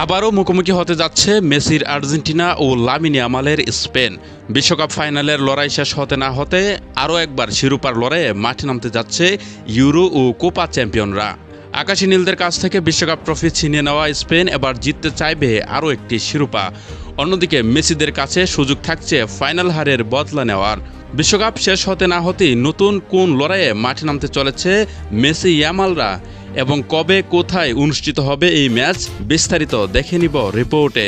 আবারও মুখোমুখি হতে যাচ্ছে মেসির আর্জেন্টিনা ও লামিনে ইয়ামালের স্পেন। বিশ্বকাপ ফাইনালের লড়াই শেষ হতে না হতে আরও একবার শিরোপার লড়াইয়ে মাঠে নামতে যাচ্ছে ইউরো ও কোপা চ্যাম্পিয়নরা। আকাশী নীলদের কাছ থেকে বিশ্বকাপ ট্রফি ছিনিয়ে নেওয়া স্পেন এবার জিততে চাইবে আরও একটি শিরোপা। অন্যদিকে মেসিদের কাছে সুযোগ থাকছে ফাইনাল হারের বদলা নেওয়ার। বিশ্বকাপ শেষ হতে না হতেই নতুন কোন লড়াইয়ে মাঠে নামতে চলেছে মেসি ইয়ামালরা এবং কবে কোথায় অনুষ্ঠিত হবে এই ম্যাচ, বিস্তারিত দেখে নিব রিপোর্টে।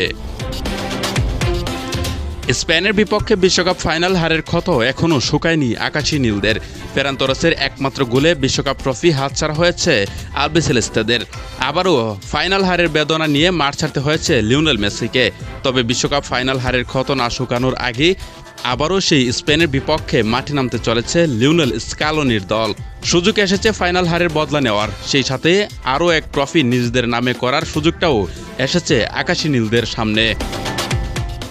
স্পেনের বিপক্ষে বিশ্বকাপ ফাইনাল হারের ক্ষত এখনও শুকায়নি আকাশী নীলদের। ফেরান তোরাসের একমাত্র গোলে বিশ্বকাপ ট্রফি হাতছাড়া হয়েছে আলবিসেলেস্তেদের। আবারও ফাইনাল হারের বেদনা নিয়ে মাঠ ছাড়তে হয়েছে লিওনেল মেসিকে। তবে বিশ্বকাপ ফাইনাল হারের ক্ষত না শুকানোর আগে আবারও সেই স্পেনের বিপক্ষে মাঠে নামতে চলেছে লিওনেল স্কালোনির দল। সুযোগ এসেছে ফাইনাল হারের বদলা নেওয়ার, সেই সাথে আরও এক ট্রফি নিজেদের নামে করার সুযোগটাও এসেছে আকাশী নীলদের সামনে।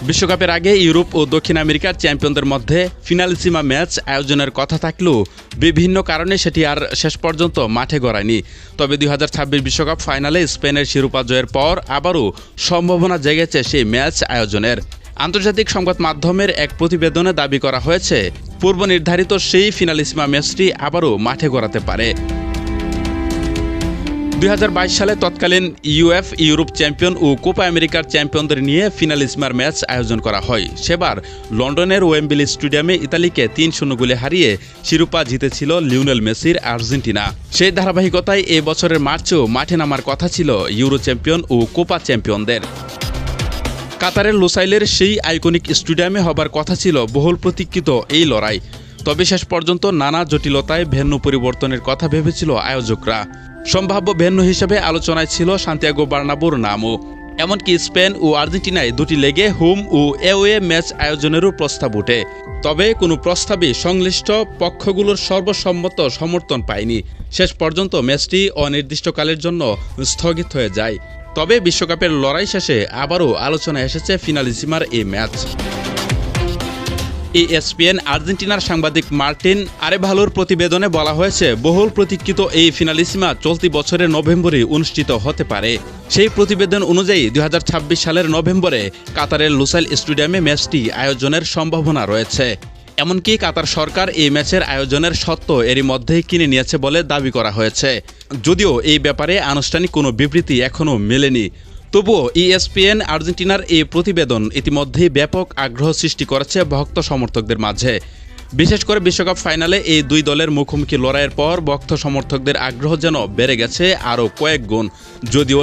বিশ্বকাপের আগে ইউরোপ ও দক্ষিণ আমেরিকার চ্যাম্পিয়নদের মধ্যে ফিনালিসিমা ম্যাচ আয়োজনের কথা থাকলেও বিভিন্ন কারণে সেটি আর শেষ পর্যন্ত মাঠে গড়ায়নি। তবে 2026 বিশ্বকাপ ফাইনালে স্পেনের শিরোপা জয়ের পর আবারও সম্ভাবনা জেগেছে সেই ম্যাচ আয়োজনের। আন্তর্জাতিক সংবাদ মাধ্যমের এক প্রতিবেদনে দাবি করা হয়েছে পূর্ব নির্ধারিত সেই ফিনালিসিমা ম্যাচটি আবারও মাঠে গড়াতে পারে। 2022 সালে তৎকালীন ইউরোপ চ্যাম্পিয়ন ও কোপা আমেরিকার চ্যাম্পিয়নদের নিয়ে ফিনালিসিমার ম্যাচ আয়োজন করা হয়। সেবার লন্ডনের ওয়েম্বলি স্টেডিয়ামে ইতালিকে 3-0 গোলে হারিয়ে শিরোপা জিতেছিল লিওনেল মেসির আর্জেন্টিনা। সেই ধারাবাহিকতায় এ বছরের মার্চেও মাঠে নামার কথা ছিল ইউরো চ্যাম্পিয়ন ও কোপা চ্যাম্পিয়নদের। কাতারের লুসাইলের সেই আইকনিক স্টেডিয়ামে হবার কথা ছিল বহুল প্রতীক্ষিত এই লড়াই। তবে শেষ পর্যন্ত নানা জটিলতায় ভেন্যু পরিবর্তনের কথা ভেবেছিল আয়োজকরা। সম্ভাব্য ভেন্যু হিসেবে আলোচনায় ছিল সান্তিয়াগো বার্নাব্যুর নামও। এমনকি স্পেন ও আর্জেন্টিনায় দুটি লেগে হোম ও অ্যাওয়ে ম্যাচ আয়োজনেরও প্রস্তাব ওঠে। তবে কোনো প্রস্তাবই সংশ্লিষ্ট পক্ষগুলোর সর্বসম্মত সমর্থন পায়নি। শেষ পর্যন্ত ম্যাচটি অনির্দিষ্টকালের জন্য স্থগিত হয়ে যায়। তবে বিশ্বকাপের লড়াই শেষে আবারও আলোচনায় এসেছে ফিনালিসিমার এই ম্যাচ। ESPN আর্জেন্টিনার সাংবাদিক মার্টিন আরেভালোর প্রতিবেদনে বলা হয়েছে বহুল প্রতীক্ষিত এই ফিনালিসিমা চলতি বছরের নভেম্বরে অনুষ্ঠিত হতে পারে। সেই প্রতিবেদন অনুযায়ী 2026 সালের নভেম্বরে কাতারের লুসাইল স্টেডিয়ামে ম্যাচটি আয়োজনের সম্ভাবনা রয়েছে। এমনকি কাতার সরকার এই ম্যাচের আয়োজনের সত্ত্ব এরই মধ্যেই কিনে নিয়েছে বলে দাবি করা হয়েছে, যদিও এই ব্যাপারে আনুষ্ঠানিক কোনো বিবৃতি এখনও মেলেনি। তবুও ESPN আর্জেন্টিনার এই প্রতিবেদন ইতিমধ্যেই ব্যাপক আগ্রহ সৃষ্টি করেছে ভক্ত সমর্থকদের মাঝে। বিশেষ করে বিশ্বকাপ ফাইনালে এই দুই দলের মুখোমুখি লড়াইয়ের পর ভক্ত সমর্থকদের আগ্রহ যেন বেড়ে গেছে আরও কয়েক গুণ। যদিও